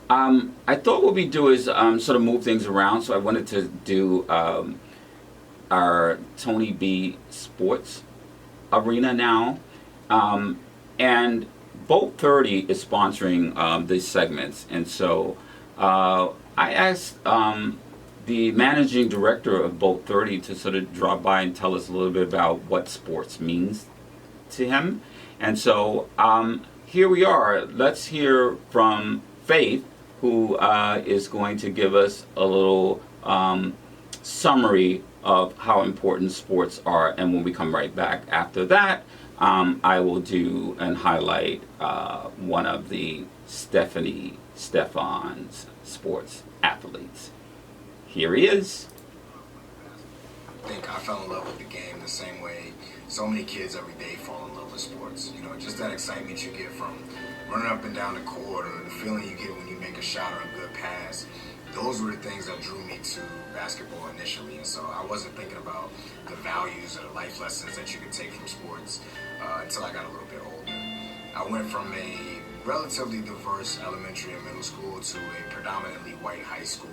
I thought what we do is sort of move things around. So I wanted to do our Tony B Sports Arena now. Um, and Boat 30 is sponsoring these segments. And so I asked the managing director of Boat 30 to sort of drop by and tell us a little bit about what sports means to him. And so here we are. Let's hear from Faith, who is going to give us a little summary of how important sports are. And when we come right back after that, I will do and highlight one of the Stefan's sports athletes. Here he is. I think I fell in love with the game the same way so many kids every day fall in love with sports. You know, just that excitement you get from running up and down the court, or the feeling you get when you make a shot or a good pass. Those were the things that drew me to basketball initially. And so I wasn't thinking about the values or the life lessons that you could take from sports until I got a little bit older. I went from a relatively diverse elementary and middle school to a predominantly white high school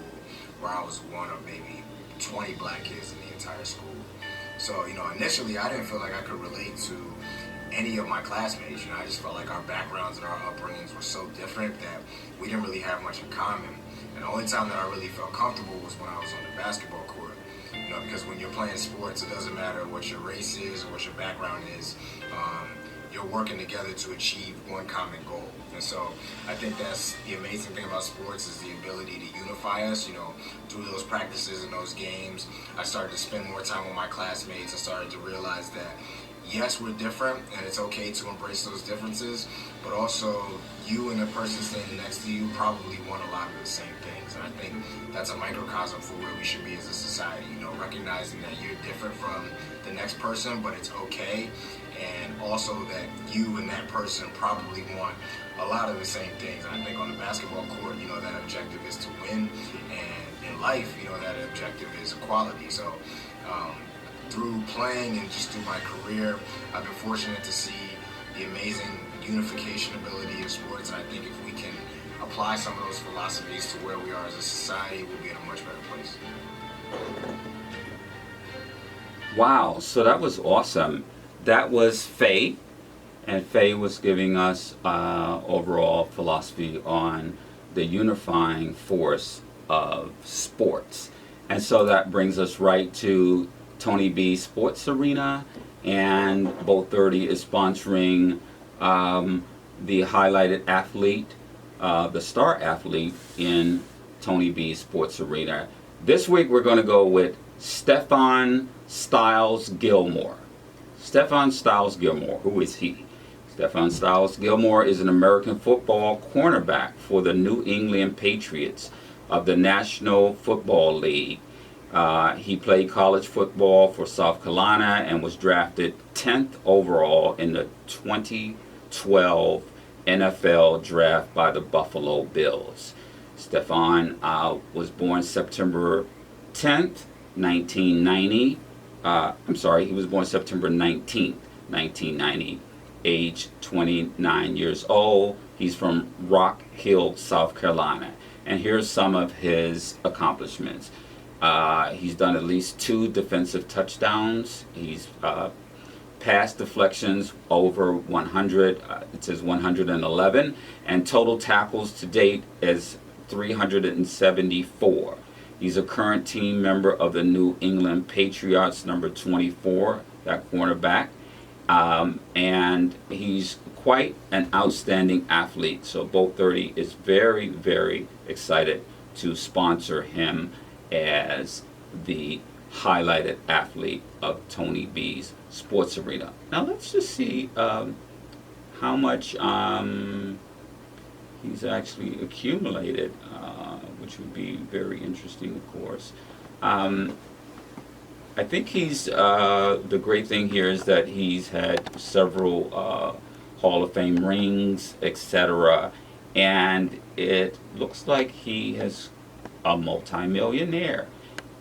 where I was one of maybe 20 black kids in the entire school. So, you know, initially I didn't feel like I could relate to any of my classmates. You know, I just felt like our backgrounds and our upbringings were so different that we didn't really have much in common. And the only time that I really felt comfortable was when I was on the basketball court. You know, because when you're playing sports, it doesn't matter what your race is or what your background is. You're working together to achieve one common goal. And so I think that's the amazing thing about sports, is the ability to unify us. You know, through those practices and those games, I started to spend more time with my classmates. I started to realize that yes, we're different, and it's okay to embrace those differences, but also you and the person standing next to you probably want a lot of the same things. And I think that's a microcosm for where we should be as a society, you know, recognizing that you're different from the next person, but it's okay. And also that you and that person probably want a lot of the same things. And I think on the basketball court, you know, that objective is to win. And in life, you know, that objective is equality. So through playing and just through my career, I've been fortunate to see the amazing unification ability of sports. And I think if we can apply some of those philosophies to where we are as a society, we'll be in a much better place. Wow, so that was awesome. That was Faye, and Faye was giving us overall philosophy on the unifying force of sports. And so that brings us right to Tony B Sports Arena, and Boat 30 is sponsoring the highlighted athlete, the star athlete in Tony B Sports Arena. This week we're going to go with Stefan Styles Gilmore. Stefan Styles Gilmore, who is he? Stefan Styles Gilmore is an American football cornerback for the New England Patriots of the National Football League. He played college football for South Carolina and was drafted 10th overall in the 2012 NFL draft by the Buffalo Bills. Stefan was born September 10th, 1990. He was born September 19th, 1990, age 29 years old. He's from Rock Hill, South Carolina. And here's some of his accomplishments. He's done at least 2 defensive touchdowns. He's pass deflections over 100. It says 111. And total tackles to date is 374. He's a current team member of the New England Patriots, number 24, that cornerback. And he's quite an outstanding athlete. So Boat 30 is very, very excited to sponsor him as the highlighted athlete of Tony B's Sports Arena. Now let's just see how much he's actually accumulated, which would be very interesting, of course. I think he's, the great thing here is that he's had several Hall of Fame rings, etc. And it looks like he is a multimillionaire.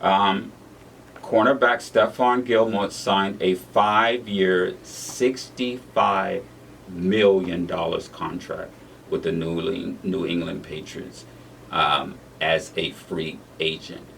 Cornerback Stefan Gilmore signed a 5-year, $65 million contract with the New England Patriots. as a free agent.